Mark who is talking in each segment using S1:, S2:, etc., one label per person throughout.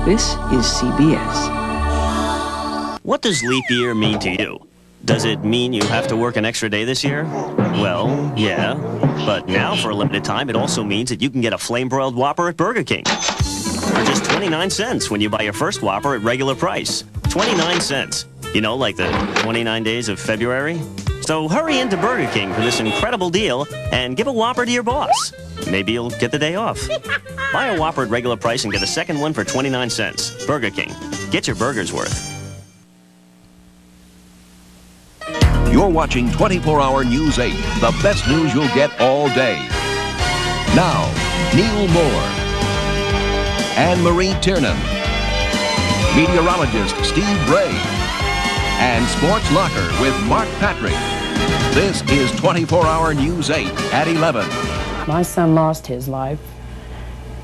S1: This is CBS.
S2: What does leap year mean to you? Does it mean you have to work an extra day this year? Well, yeah. But now, for a limited time, it also means that you can get a flame-broiled Whopper at Burger King for just 29 cents when you buy your first Whopper at regular price. 29 cents. You know, like the 29 days of February? So hurry into Burger King for this incredible deal and give a Whopper to your boss. Maybe you'll get the day off. Buy a Whopper at regular price and get a second one for 29 cents. Burger King. Get your burger's worth.
S3: You're watching 24-Hour News 8, the best news you'll get all day. Now, Neil Moore, Anne-Marie Tiernan, meteorologist Steve Bray, and Sports Locker with Mark Patrick. This is 24-Hour News 8 at 11.
S4: My son lost his life,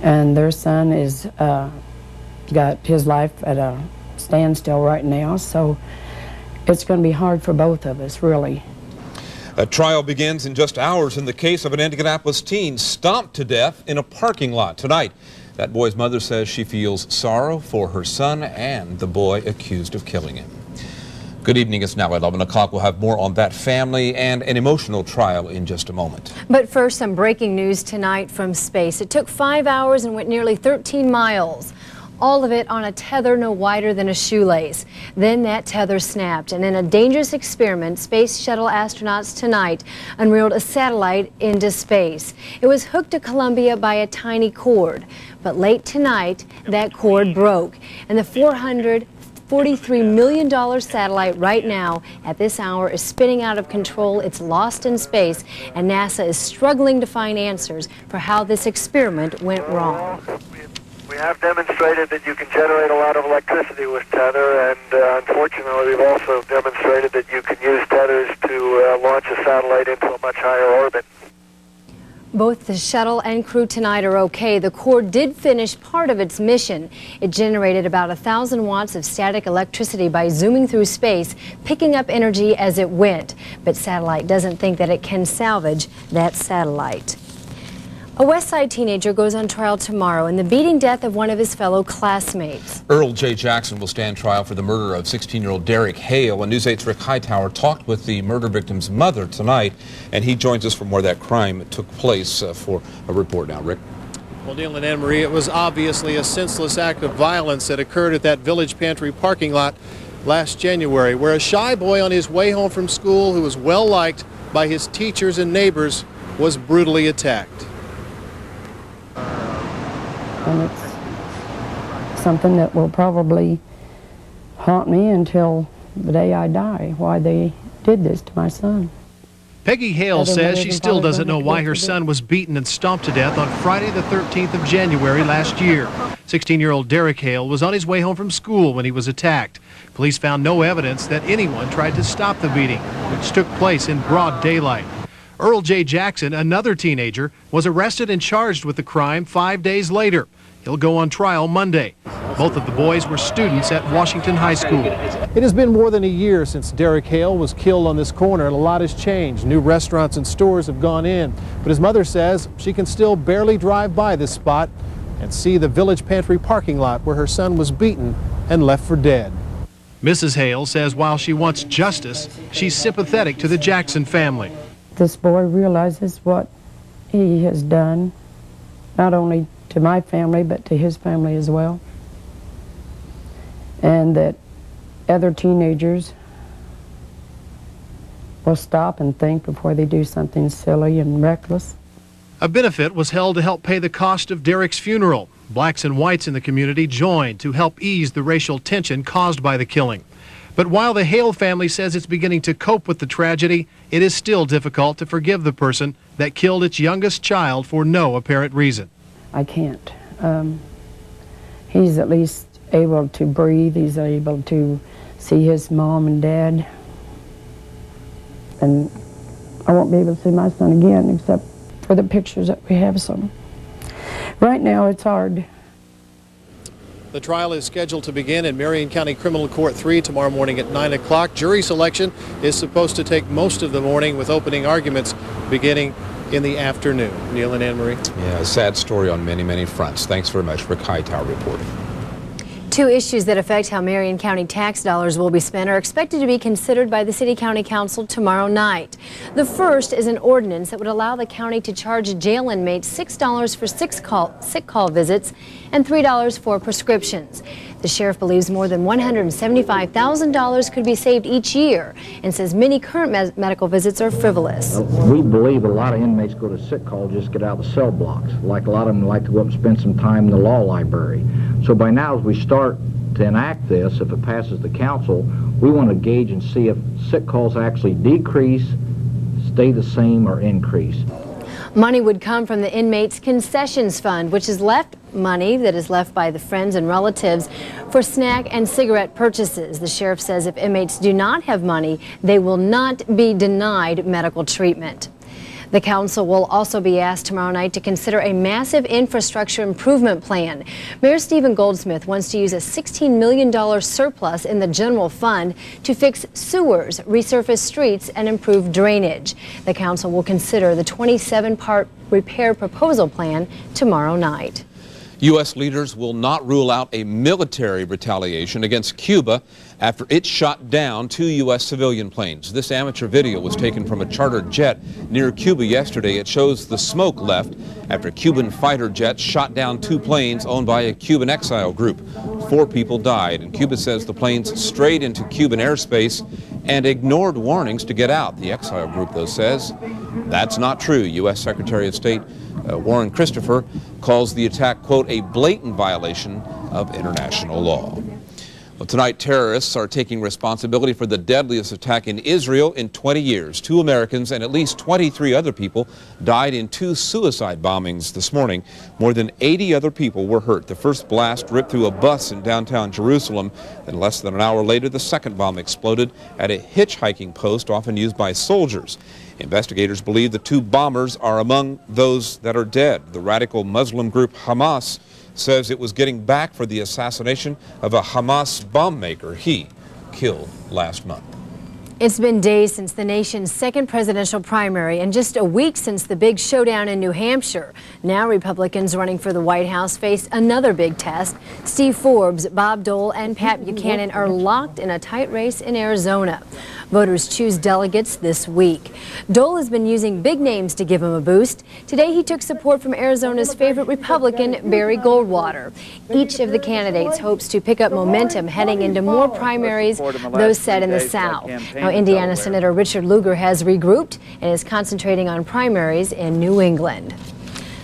S4: and their son is got his life at a standstill right now, so it's going to be hard for both of us, really.
S5: A trial begins in just hours in the case of an Indianapolis teen stomped to death in a parking lot tonight. That boy's mother says she feels sorrow for her son and the boy accused of killing him. Good evening. It's now 11 o'clock. We'll have more on that family and an emotional trial in just a moment.
S6: But first, some breaking news tonight from space. It took 5 hours and went nearly 13 miles. All of it on a tether no wider than a shoelace. Then that tether snapped, and in a dangerous experiment, Space Shuttle astronauts tonight unreeled a satellite into space. It was hooked to Columbia by a tiny cord, but late tonight, that cord broke, and the $443 million satellite right now, at this hour, is spinning out of control. It's lost in space, and NASA is struggling to find answers for how this experiment went wrong.
S7: We have demonstrated that you can generate a lot of electricity with tether, and unfortunately we've also demonstrated that you can use tethers to launch a satellite into a much higher orbit.
S6: Both the shuttle and crew tonight are okay. The cord did finish part of its mission. It generated about 1,000 watts of static electricity by zooming through space, picking up energy as it went. But satellite doesn't think that it can salvage that satellite. A West Side teenager goes on trial tomorrow in the beating death of one of his fellow classmates.
S5: Earl J. Jackson will stand trial for the murder of 16-year-old Derek Hale. And News 8's Rick Hightower talked with the murder victim's mother tonight, and he joins us from where that crime took place for a report now. Rick?
S8: Well, Neil and Anne-Marie, it was obviously a senseless act of violence that occurred at that Village Pantry parking lot last January, where a shy boy on his way home from school, who was well liked by his teachers and neighbors, was brutally attacked.
S4: And it's something that will probably haunt me until the day I die, why they did this to my son.
S8: Peggy Hale says she still doesn't know why her son was beaten and stomped to death on Friday the 13th of January last year. 16-year-old Derek Hale was on his way home from school when he was attacked. Police found no evidence that anyone tried to stop the beating, which took place in broad daylight. Earl J. Jackson, another teenager, was arrested and charged with the crime 5 days later. He'll go on trial Monday. Both of the boys were students at Washington High School. It has been more than a year since Derek Hale was killed on this corner, and a lot has changed. New restaurants and stores have gone in, but his mother says she can still barely drive by this spot and see the Village Pantry parking lot where her son was beaten and left for dead. Mrs. Hale says while she wants justice, she's sympathetic to the Jackson family.
S4: This boy realizes what he has done, not only to my family, but to his family as well. And that other teenagers will stop and think before they do something silly and reckless.
S8: A benefit was held to help pay the cost of Derek's funeral. Blacks and whites in the community joined to help ease the racial tension caused by the killing. But while the Hale family says it's beginning to cope with the tragedy, it is still difficult to forgive the person that killed its youngest child for no apparent reason.
S4: I can't. He's at least able to breathe. He's able to see his mom and dad. And I won't be able to see my son again except for the pictures that we have of him. Right now it's hard.
S8: The trial is scheduled to begin in Marion County Criminal Court 3 tomorrow morning at 9 o'clock. Jury selection is supposed to take most of the morning, with opening arguments beginning in the afternoon. Neil and Anne-Marie.
S5: Yeah, a sad story on many, many fronts. Thanks very much. Rick Hightower reporting.
S6: Two issues that affect how Marion County tax dollars will be spent are expected to be considered by the City-County Council tomorrow night. The first is an ordinance that would allow the county to charge jail inmates $6 for sick call visits and $3 for prescriptions. The sheriff believes more than $175,000 could be saved each year and says many current medical visits are frivolous.
S9: We believe a lot of inmates go to sick call just to get out of the cell blocks. Like a lot of them like to go up and spend some time in the law library. So by now, as we start to enact this, if it passes the council, we want to gauge and see if sick calls actually decrease, stay the same, or increase.
S6: Money would come from the inmates' concessions fund, which is money that is left by the friends and relatives for snack and cigarette purchases. The sheriff says if inmates do not have money, they will not be denied medical treatment. The council will also be asked tomorrow night to consider a massive infrastructure improvement plan. Mayor Stephen Goldsmith wants to use a $16 million surplus in the general fund to fix sewers, resurface streets, and improve drainage. The council will consider the 27-part repair proposal plan tomorrow night.
S5: U.S. leaders will not rule out a military retaliation against Cuba after it shot down 2 U.S. civilian planes. This amateur video was taken from a chartered jet near Cuba yesterday. It shows the smoke left after Cuban fighter jets shot down 2 planes owned by a Cuban exile group. 4 people died, and Cuba says the planes strayed into Cuban airspace and ignored warnings to get out. The exile group, though, says that's not true. U.S. Secretary of State Warren Christopher calls the attack, quote, a blatant violation of international law. Well, tonight, terrorists are taking responsibility for the deadliest attack in Israel in 20 years. 2 Americans and at least 23 other people died in 2 suicide bombings this morning. More than 80 other people were hurt. The first blast ripped through a bus in downtown Jerusalem. Then less than an hour later, the second bomb exploded at a hitchhiking post often used by soldiers. Investigators believe the 2 bombers are among those that are dead. The radical Muslim group Hamas says it was getting back for the assassination of a Hamas bomb maker he killed last month.
S6: It's been days since the nation's second presidential primary and just a week since the big showdown in New Hampshire. Now Republicans running for the White House face another big test. Steve Forbes, Bob Dole, and Pat Buchanan are locked in a tight race in Arizona. Voters choose delegates this week. Dole has been using big names to give him a boost. Today he took support from Arizona's favorite Republican, Barry Goldwater. Each of the candidates hopes to pick up momentum heading into more primaries, those set in the South. Now, Indiana Senator Richard Lugar has regrouped and is concentrating on primaries in New England.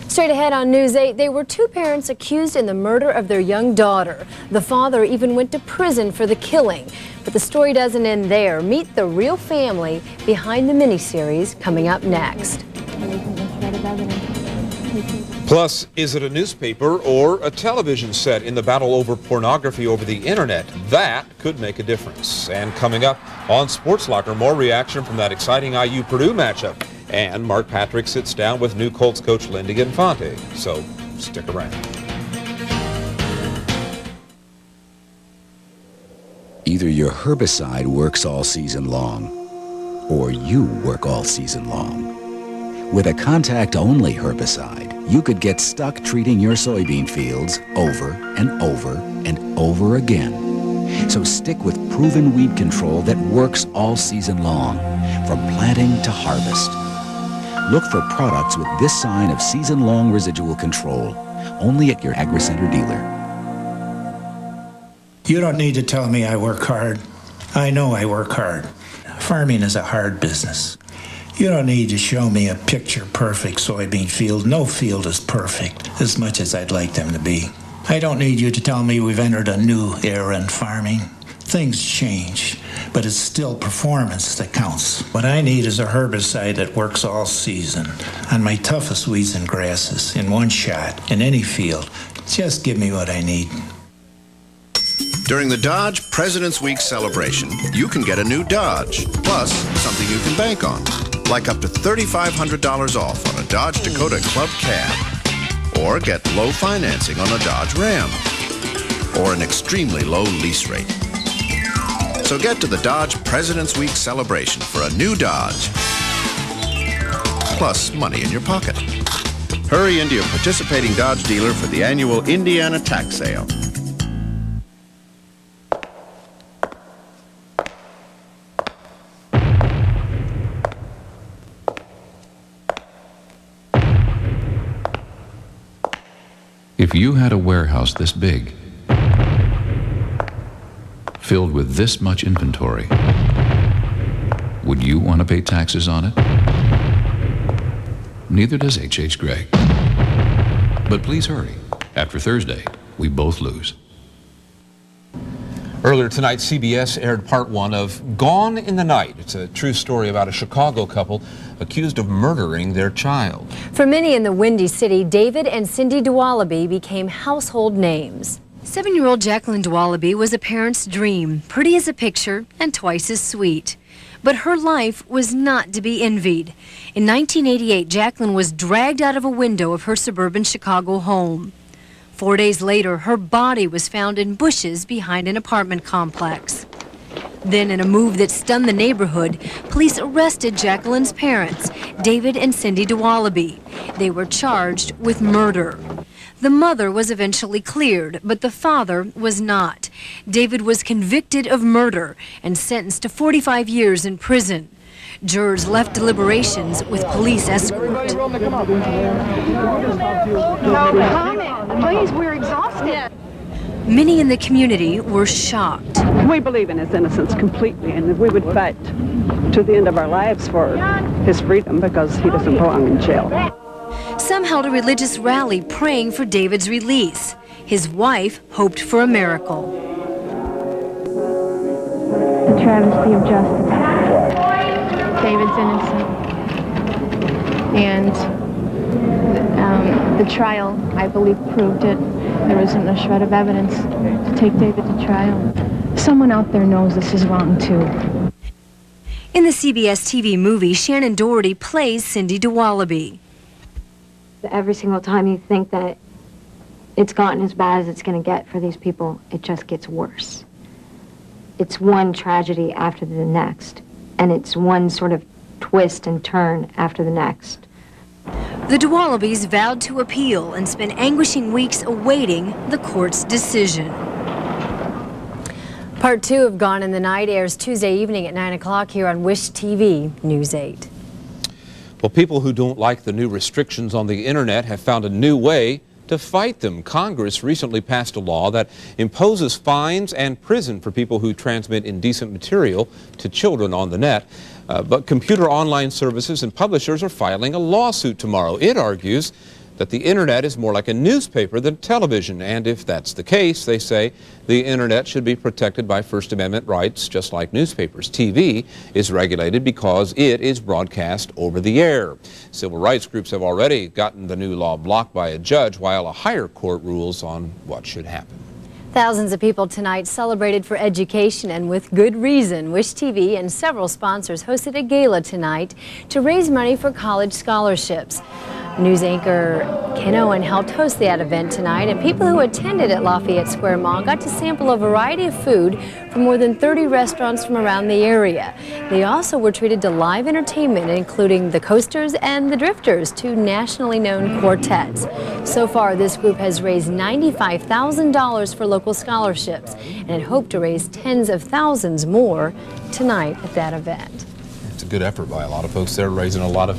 S6: Straight ahead on News 8, there were 2 parents accused in the murder of their young daughter. The father even went to prison for the killing. But the story doesn't end there. Meet the real family behind the miniseries coming up next.
S5: Plus, is it a newspaper or a television set in the battle over pornography over the internet? That could make a difference. And coming up on Sports Locker, more reaction from that exciting IU-Purdue matchup. And Mark Patrick sits down with new Colts coach Lindy Infante. So stick around.
S10: Either your herbicide works all season long, or you work all season long. With a contact-only herbicide, you could get stuck treating your soybean fields over and over and over again. So stick with proven weed control that works all season long, from planting to harvest. Look for products with this sign of season-long residual control, only at your AgriCenter dealer.
S11: You don't need to tell me I work hard. I know I work hard. Farming is a hard business. You don't need to show me a picture-perfect soybean field. No field is perfect, as much as I'd like them to be. I don't need you to tell me we've entered a new era in farming. Things change, but it's still performance that counts. What I need is a herbicide that works all season, on my toughest weeds and grasses, in one shot, in any field. Just give me what I need.
S12: During the Dodge President's Week celebration, you can get a new Dodge, plus something you can bank on, like up to $3,500 off on a Dodge Dakota Club Cab, or get low financing on a Dodge Ram, or an extremely low lease rate. So get to the Dodge President's Week celebration for a new Dodge, plus money in your pocket. Hurry into your participating Dodge dealer for the annual Indiana tax sale.
S13: If you had a warehouse this big, filled with this much inventory, would you want to pay taxes on it? Neither does H.H. Gregg. But please hurry. After Thursday, we both lose.
S5: Earlier tonight, CBS aired part one of Gone in the Night. It's a true story about a Chicago couple accused of murdering their child.
S6: For many in the Windy City, David and Cindy Dualaby became household names. 7-year-old Jacqueline Dualaby was a parent's dream, pretty as a picture and twice as sweet. But her life was not to be envied. In 1988, Jacqueline was dragged out of a window of her suburban Chicago home. 4 days later, her body was found in bushes behind an apartment complex. Then, in a move that stunned the neighborhood, police arrested Jacqueline's parents, David and Cindy Dualaby. They were charged with murder. The mother was eventually cleared, but the father was not. David was convicted of murder and sentenced to 45 years in prison. Jurors left deliberations with police escort.
S14: Please, we're exhausted.
S6: Many in the community were shocked.
S14: We believe in his innocence completely, and we would fight to the end of our lives for his freedom because he doesn't belong in jail.
S6: Some held a religious rally praying for David's release. His wife hoped for a miracle.
S15: The travesty of justice. David's innocent. And the trial, I believe, proved it. There isn't a shred of evidence to take David to trial. Someone out there knows this is wrong, too.
S6: In the CBS TV movie, Shannon Doherty plays Cindy Dualaby.
S16: Every single time you think that it's gotten as bad as it's going to get for these people, it just gets worse. It's one tragedy after the next, and it's one sort of twist and turn after the next.
S6: The Dualabys vowed to appeal and spent anguishing weeks awaiting the court's decision. Part 2 of Gone in the Night airs Tuesday evening at 9 o'clock here on Wish TV News 8.
S5: Well, people who don't like the new restrictions on the internet have found a new way to fight them. Congress recently passed a law that imposes fines and prison for people who transmit indecent material to children on the net. But computer online services and publishers are filing a lawsuit tomorrow. It argues that the internet is more like a newspaper than television, and if that's the case, they say the internet should be protected by First Amendment rights just like newspapers. TV is regulated because it is broadcast over the air. Civil rights groups have already gotten the new law blocked by a judge while a higher court rules on what should happen.
S6: Thousands of people tonight celebrated for education, and with good reason. Wish TV and several sponsors hosted a gala tonight to raise money for college scholarships. News anchor Ken Owen helped host that event tonight, and people who attended at Lafayette Square Mall got to sample a variety of food from more than 30 restaurants from around the area. They also were treated to live entertainment, including the Coasters and the Drifters, two nationally known quartets. So far, this group has raised $95,000 for local scholarships, and it hoped to raise tens of thousands more tonight at that event.
S5: It's a good effort by a lot of folks there, raising a lot of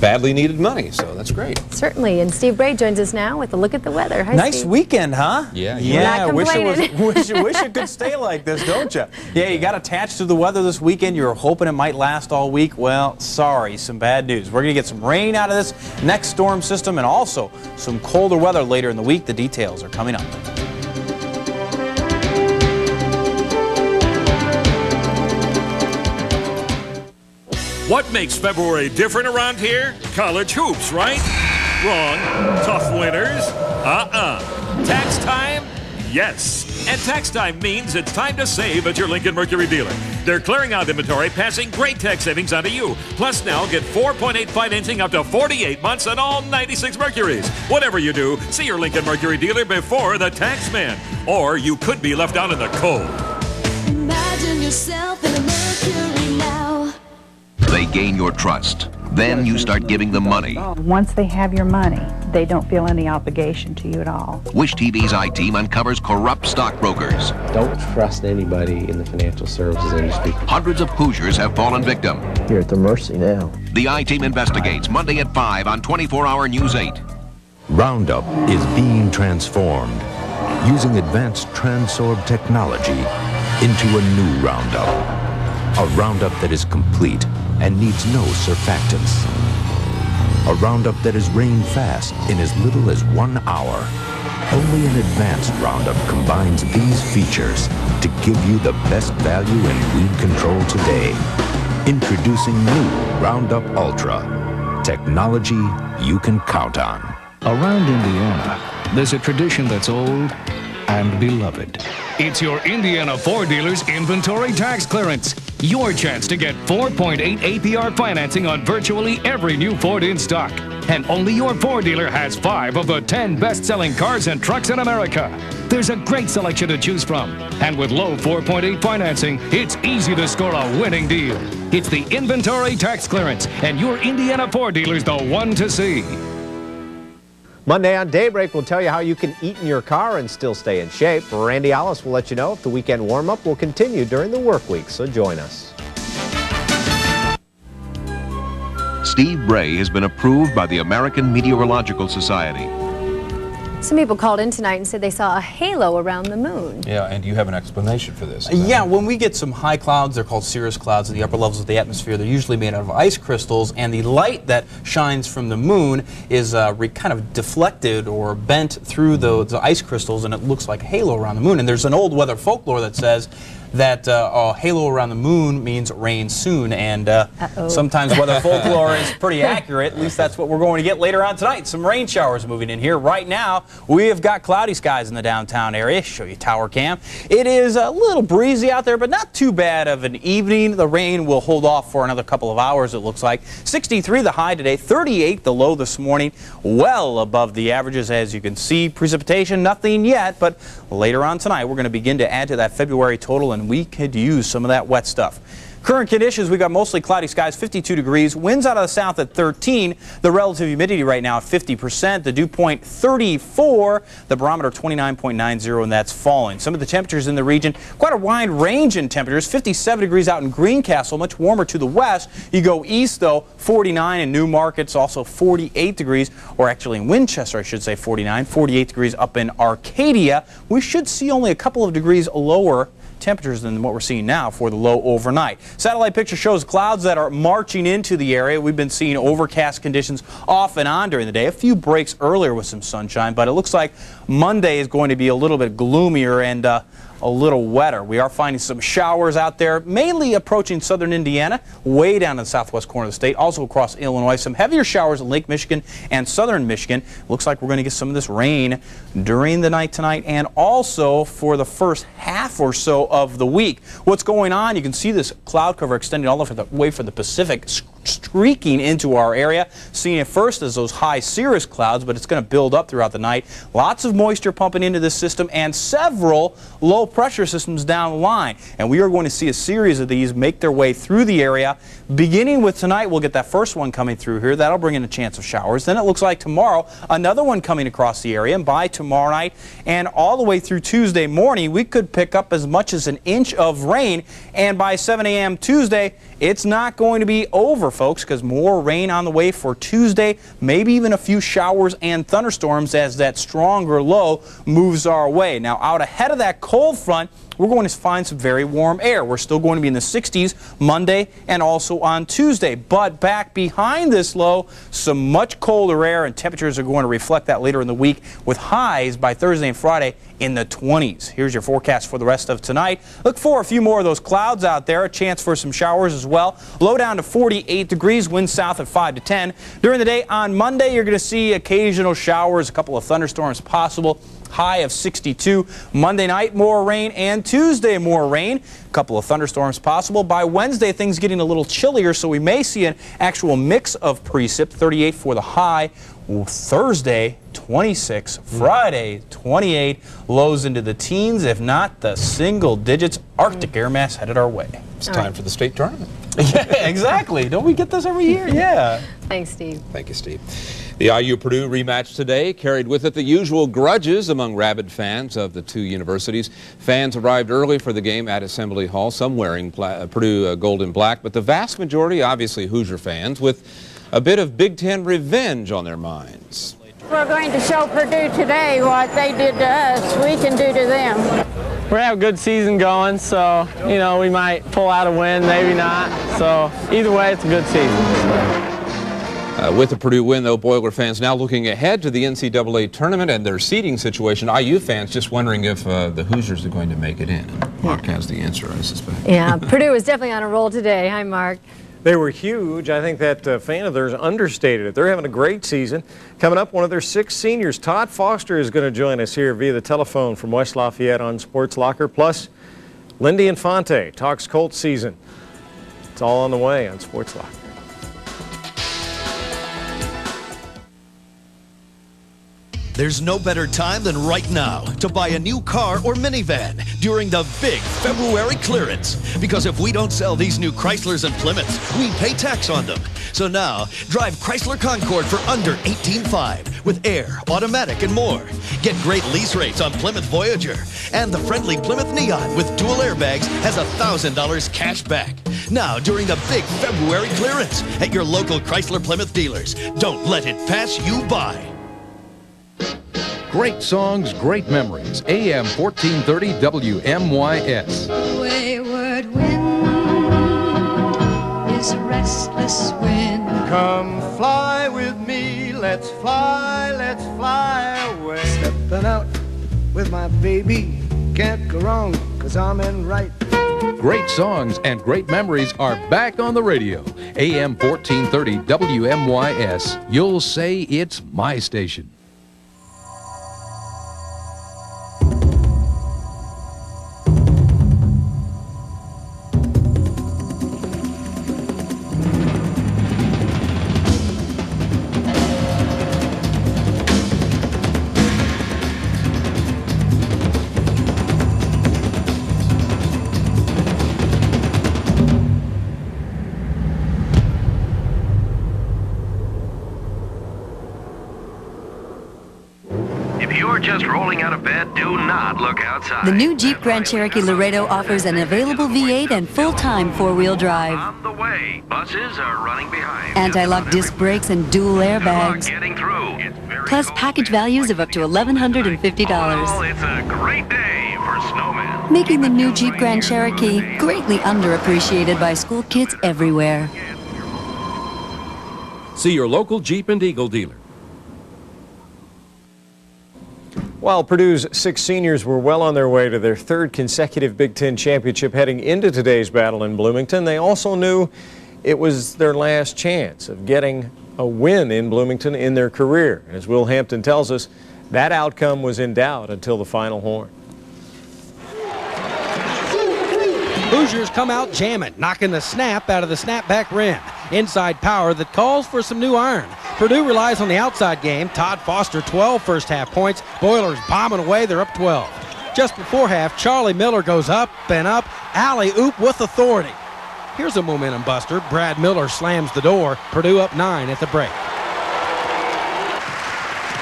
S5: badly needed money, so that's great.
S6: Certainly, and Steve Bray joins us now with a look at the weather. Hi,
S17: nice
S6: Steve.
S17: Weekend, huh?
S5: Yeah.
S17: Yeah, wish it could stay like this, don't you? Yeah, you got attached to the weather this weekend. You were hoping it might last all week. Well, sorry, some bad news. We're going to get some rain out of this next storm system and also some colder weather later in the week. The details are coming up.
S18: What makes February different around here? College hoops, right? Wrong. Tough winners? Tax time? Yes. And tax time means it's time to save at your Lincoln Mercury dealer. They're clearing out inventory, passing great tax savings onto you. Plus now get 4.8 financing up to 48 months on all 96 Mercurys. Whatever you do, see your Lincoln Mercury dealer before the tax man. Or you could be left out in the cold.
S19: Imagine yourself in a Mercury now.
S3: They gain your trust. Then you start giving them money.
S20: Once they have your money, they don't feel any obligation to you at all.
S3: Wish TV's I-Team uncovers corrupt stockbrokers.
S21: Don't trust anybody in the financial services industry.
S3: Hundreds of Hoosiers have fallen victim.
S21: You're at their mercy now.
S3: The I-Team investigates Monday at 5 on 24-Hour News 8.
S1: Roundup is being transformed using advanced Transorb technology into a new Roundup. A Roundup that is complete and needs no surfactants. A Roundup that is rain fast in as little as 1 hour. Only an advanced Roundup combines these features to give you the best value in weed control today. Introducing new Roundup Ultra. Technology you can count on.
S22: Around Indiana, there's a tradition that's old and beloved.
S23: It's your Indiana Ford dealer's inventory tax clearance. Your chance to get 4.8 APR financing on virtually every new Ford in stock. And only your Ford dealer has 5 of the 10 best-selling cars and trucks in America. There's a great selection to choose from. And with low 4.8 financing, it's easy to score a winning deal. It's the inventory tax clearance, and your Indiana Ford dealer's the one to see.
S24: Monday on Daybreak, we'll tell you how you can eat in your car and still stay in shape. Randy Alice will let you know if the weekend warm-up will continue during the work week, so join us.
S3: Steve Bray has been approved by the American Meteorological Society.
S6: Some people called in tonight and said they saw a halo around the moon.
S5: Yeah, and you have an explanation for this.
S17: Yeah, when we get some high clouds, they're called cirrus clouds in the upper levels of the atmosphere. They're usually made out of ice crystals, and the light that shines from the moon is kind of deflected or bent through the ice crystals, and it looks like a halo around the moon. And there's an old weather folklore that says that a halo around the moon means rain soon, and sometimes weather folklore is pretty accurate. At least that's what we're going to get later on tonight. Some rain showers moving in here. Right now, we have got cloudy skies in the downtown area. Show you tower cam. It is a little breezy out there, but not too bad of an evening. The rain will hold off for another couple of hours, it looks like. 63 the high today, 38 the low this morning. Well above the averages, as you can see. Precipitation, nothing yet, but later on tonight, we're going to begin to add to that February total, and we could use some of that wet stuff. Current conditions, we got mostly cloudy skies, 52 degrees, winds out of the south at 13, the relative humidity right now at 50%, the dew point 34, the barometer 29.90, and that's falling. Some of the temperatures in the region, quite a wide range in temperatures, 57 degrees out in Greencastle, much warmer to the west. You go east, though, 49 in New Markets, also 48 degrees, or actually in Winchester, I should say 49, 48 degrees up in Arcadia. We should see only a couple of degrees lower temperatures than what we're seeing now for the low overnight. Satellite picture shows clouds that are marching into the area. We've been seeing overcast conditions off and on during the day. A few breaks earlier with some sunshine, but it looks like Monday is going to be a little bit gloomier and a little wetter. We are finding some showers out there, mainly approaching southern Indiana, way down in the southwest corner of the state, also across Illinois. Some heavier showers in Lake Michigan and southern Michigan. Looks like we're going to get some of this rain during the night tonight and also for the first half or so of the week. What's going on? You can see this cloud cover extending all the way from the Pacific, streaking into our area. Seeing it first as those high cirrus clouds, but it's going to build up throughout the night. Lots of moisture pumping into this system and several low pressure systems down the line. And we are going to see a series of these make their way through the area. Beginning with tonight, we'll get that first one coming through here. That'll bring in a chance of showers. Then it looks like tomorrow, another one coming across the area. And by tomorrow night and all the way through Tuesday morning, we could pick up as much as an inch of rain. And by 7 a.m. Tuesday, it's not going to be over, folks, because more rain on the way for Tuesday, maybe even a few showers and thunderstorms as that stronger low moves our way. Now, out ahead of that cold front, we're going to find some very warm air. We're still going to be in the 60s Monday and also on Tuesday. But back behind this low, some much colder air, and temperatures are going to reflect that later in the week with highs by Thursday and Friday in the 20s. Here's your forecast for the rest of tonight. Look for a few more of those clouds out there, a chance for some showers as well. Low down to 48 degrees, wind south at 5 to 10. During the day on Monday, you're going to see occasional showers, a couple of thunderstorms possible. High of 62. Monday night, more rain, and Tuesday, more rain. A couple of thunderstorms possible. By Wednesday, things getting a little chillier, so we may see an actual mix of precip. 38 for the high. Thursday, 26. Friday, 28. Lows into the teens, if not the single digits. Arctic air mass headed our way.
S5: It's time for the state tournament.
S17: Yeah, exactly. Don't we get this every year? Yeah.
S6: Thanks, Steve.
S5: Thank you, Steve. The IU-Purdue rematch today carried with it the usual grudges among rabid fans of the two universities. Fans arrived early for the game at Assembly Hall, some wearing Purdue gold and black, but the vast majority, obviously Hoosier fans, with a bit of Big Ten revenge on their minds.
S2: We're going to show Purdue today what they did to us, we can do to them.
S4: We have a good season going, so, you know, we might pull out a win, maybe not. So, either way, it's a good season.
S5: With the Purdue win, though, Boiler fans now looking ahead to the NCAA tournament and their seeding situation. IU fans just wondering if the Hoosiers are going to make it in. Mark has the answer, I suspect.
S6: Yeah, Purdue is definitely on a roll today. Hi, Mark.
S24: They were huge. I think that fan of theirs understated it. They're having a great season. Coming up, one of their 6 seniors, Todd Foster, is going to join us here via the telephone from West Lafayette on Sports Locker. Plus, Lindy Infante talks Colts season. It's all on the way on Sports Locker.
S7: There's no better time than right now to buy a new car or minivan during the big February clearance. Because if we don't sell these new Chryslers and Plymouths, we pay tax on them. So now, drive Chrysler Concorde for under $18,500 with air, automatic, and more. Get great lease rates on Plymouth Voyager. And the friendly Plymouth Neon with dual airbags has $1,000 cash back. Now, during the big February clearance at your local Chrysler Plymouth dealers. Don't let it pass you by.
S8: Great songs, great memories. AM 1430 WMYS.
S19: Wayward wind is a restless wind.
S25: Come fly with me, let's fly away. Stepping out with my baby, can't go wrong, 'cause I'm in right.
S8: Great songs and great memories are back on the radio. AM 1430 WMYS. You'll say it's my station.
S26: Just rolling out of bed, do not look outside.
S27: The new Jeep Grand Cherokee Laredo offers an available V8 and full-time four-wheel drive.
S26: On the way, buses are running behind.
S27: Anti-lock disc brakes and dual airbags.
S26: Getting through.
S27: Plus package values of up to $1,150.
S26: Oh, it's a great day for snowmen.
S27: Making the new Jeep Grand Cherokee greatly underappreciated by school kids everywhere.
S18: See your local Jeep and Eagle dealer.
S24: While Purdue's 6 seniors were well on their way to their 3rd consecutive Big Ten championship heading into today's battle in Bloomington, they also knew it was their last chance of getting a win in Bloomington in their career. And as Will Hampton tells us, that outcome was in doubt until the final horn.
S28: Hoosiers come out jamming, knocking the snap out of the snapback rim. Inside power that calls for some new iron. Purdue relies on the outside game. Todd Foster, 12 first half points. Boilers bombing away, they're up 12. Just before half, Charlie Miller goes up and up, alley-oop with authority. Here's a momentum buster. Brad Miller slams the door. Purdue up 9 at the break.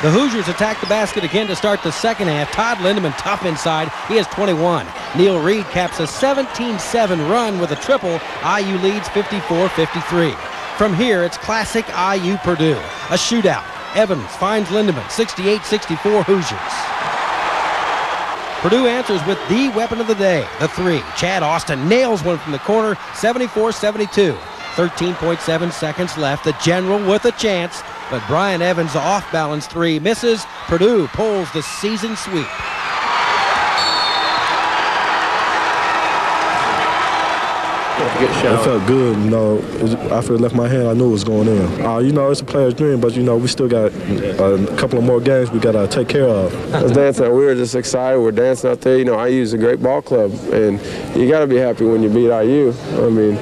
S28: The Hoosiers attack the basket again to start the second half. Todd Lindemann tough inside. He has 21. Neil Reed caps a 17-7 run with a triple. IU leads 54-53. From here, it's classic IU Purdue. A shootout. Evans finds Lindemann. 68-64 Hoosiers. Purdue answers with the weapon of the day, the 3. Chad Austin nails one from the corner. 74-72. 13.7 seconds left. The General with a chance. But Brian Evans' off-balance 3 misses. Purdue pulls the season sweep.
S29: It felt good, you know. After it left my hand, I knew it was going in. You know, it's a player's dream, but, you know, we still got a couple of more games we got to take care of.
S21: As Dan said, we were just excited. We're dancing out there. You know, IU is a great ball club, and you got to be happy when you beat IU. I mean,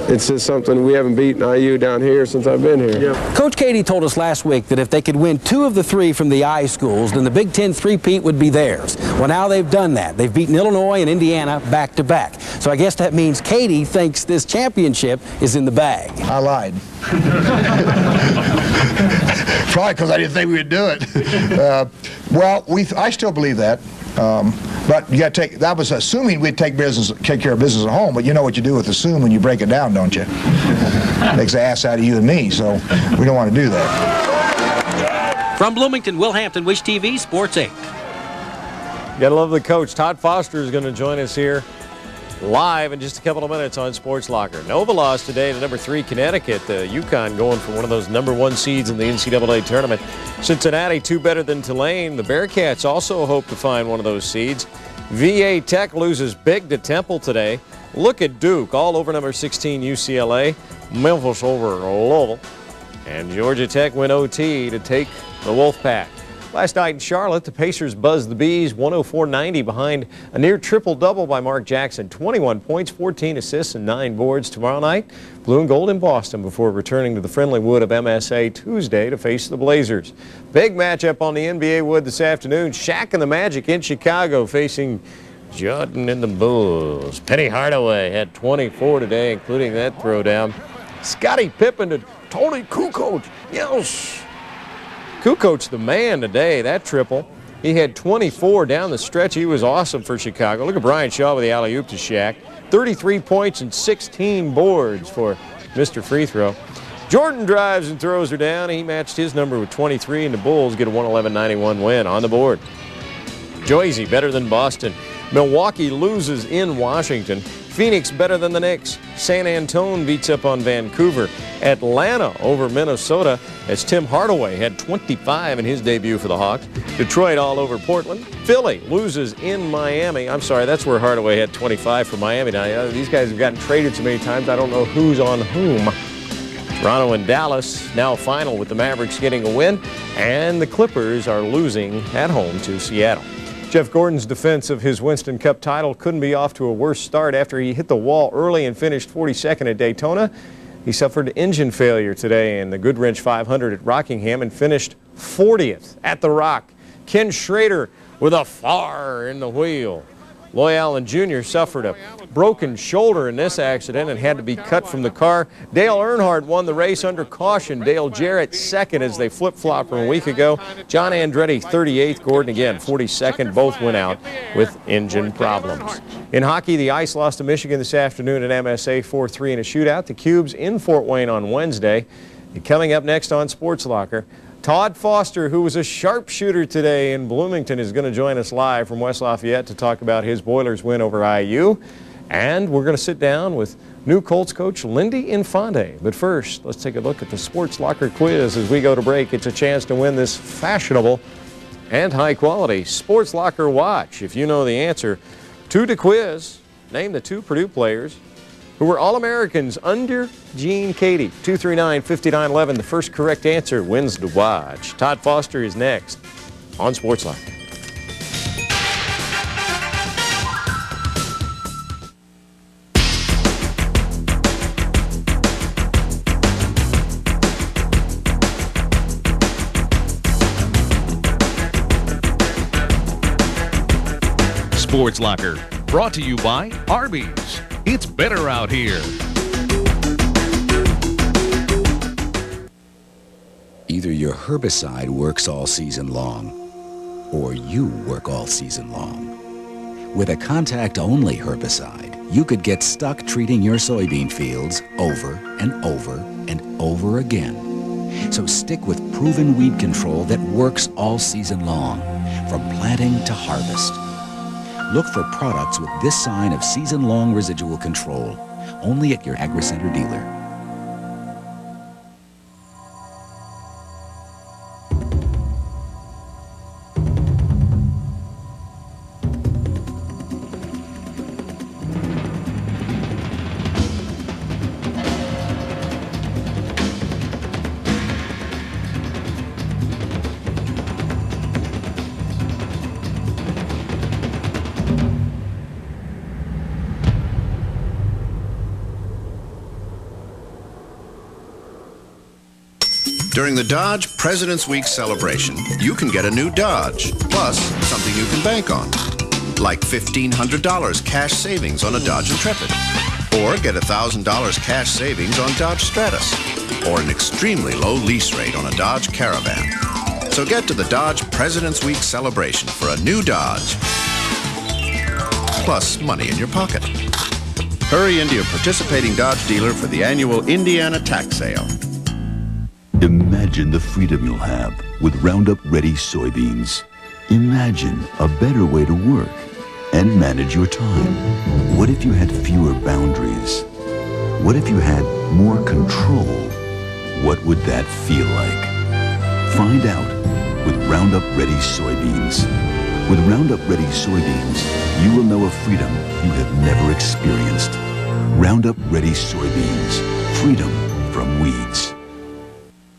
S21: it's just something we haven't beaten IU down here since I've been here.
S28: Yeah. Coach Katie told us last week that if they could win 2 of the 3 from the I schools, then the Big Ten three-peat would be theirs. Well, now they've done that. They've beaten Illinois and Indiana back-to-back. So I guess that means Katie thinks this championship is in the bag.
S30: I lied. Probably because I didn't think we would do it. Well, I still believe that. But you got to take, that was assuming we'd take care of business at home, but you know what you do with assume when you break it down, don't you? Makes the ass out of you and me, so we don't want to do that.
S28: From Bloomington, Will Hampton, Wish TV, Sports 8.
S24: Gotta love the coach. Todd Foster is going to join us here live in just a couple of minutes on Sports Locker. Nova lost today to number 3 Connecticut. UConn going for one of those number 1 seeds in the NCAA tournament. Cincinnati 2 better than Tulane. The Bearcats also hope to find one of those seeds. VA Tech loses big to Temple today. Look at Duke all over number 16 UCLA. Memphis over Louisville. And Georgia Tech win OT to take the Wolfpack. Last night in Charlotte, the Pacers buzzed the Bees 104-90 behind a near triple-double by Mark Jackson. 21 points, 14 assists, and 9 boards. Tomorrow night, blue and gold in Boston before returning to the friendly wood of MSA Tuesday to face the Blazers. Big matchup on the NBA wood this afternoon. Shaq and the Magic in Chicago facing Jordan and the Bulls. Penny Hardaway had 24 today, including that throwdown. Scottie Pippen to Tony Kukoc. Yes. Kukoc the man today, that triple. He had 24 down the stretch. He was awesome for Chicago. Look at Brian Shaw with the alley-oop to Shaq. 33 points and 16 boards for Mr. Free Throw. Jordan drives and throws her down. He matched his number with 23, and the Bulls get a 111-91 win on the board. Joyzy better than Boston. Milwaukee loses in Washington. Phoenix better than the Knicks. San Antonio beats up on Vancouver. Atlanta over Minnesota as Tim Hardaway had 25 in his debut for the Hawks. Detroit all over Portland. Philly loses in Miami. I'm sorry, that's where Hardaway had 25 for Miami. Now, these guys have gotten traded so many times, I don't know who's on whom. Toronto and Dallas now final with the Mavericks getting a win, and the Clippers are losing at home to Seattle. Jeff Gordon's defense of his Winston Cup title couldn't be off to a worse start after he hit the wall early and finished 42nd at Daytona. He suffered engine failure today in the Goodwrench 500 at Rockingham and finished 40th at the Rock. Ken Schrader with a far in the wheel. Loy Allen Jr. suffered a broken shoulder in this accident and had to be cut from the car. Dale Earnhardt won the race under caution. Dale Jarrett second as they flip-flopped from a week ago. John Andretti 38th. Gordon again 42nd. Both went out with engine problems. In hockey, the Ice lost to Michigan this afternoon at MSA 4-3 in a shootout. The Cubes in Fort Wayne on Wednesday. And coming up next on Sports Locker, Todd Foster, who was a sharpshooter today in Bloomington, is going to join us live from West Lafayette to talk about his Boilers win over IU. And we're going to sit down with new Colts coach Lindy Infante. But first, let's take a look at the Sports Locker quiz as we go to break. It's a chance to win this fashionable and high-quality Sports Locker watch. If you know the answer to the quiz, name the 2 Purdue players who were All-Americans under Gene Cady. 239-5911. The first correct answer wins the watch. Todd Foster is next on Sports Locker.
S23: Sports Locker, brought to you by Arby's. It's better out here.
S1: Either your herbicide works all season long, or you work all season long. With a contact-only herbicide, you could get stuck treating your soybean fields over and over and over again. So stick with proven weed control that works all season long, from planting to harvest. Look for products with this sign of season-long residual control, only at your AgriCenter dealer.
S9: During the Dodge President's Week celebration, you can get a new Dodge, plus something you can bank on, like $1,500 cash savings on a Dodge Intrepid, or get $1,000 cash savings on Dodge Stratus, or an extremely low lease rate on a Dodge Caravan. So get to the Dodge President's Week celebration for a new Dodge, plus money in your pocket. Hurry into your participating Dodge dealer for the annual Indiana tax sale.
S3: Imagine the freedom you'll have with Roundup Ready soybeans. Imagine a better way to work and manage your time. What if you had fewer boundaries? What if you had more control? What would that feel like? Find out with Roundup Ready soybeans. With Roundup Ready soybeans, you will know a freedom you have never experienced. Roundup Ready soybeans. Freedom from weeds.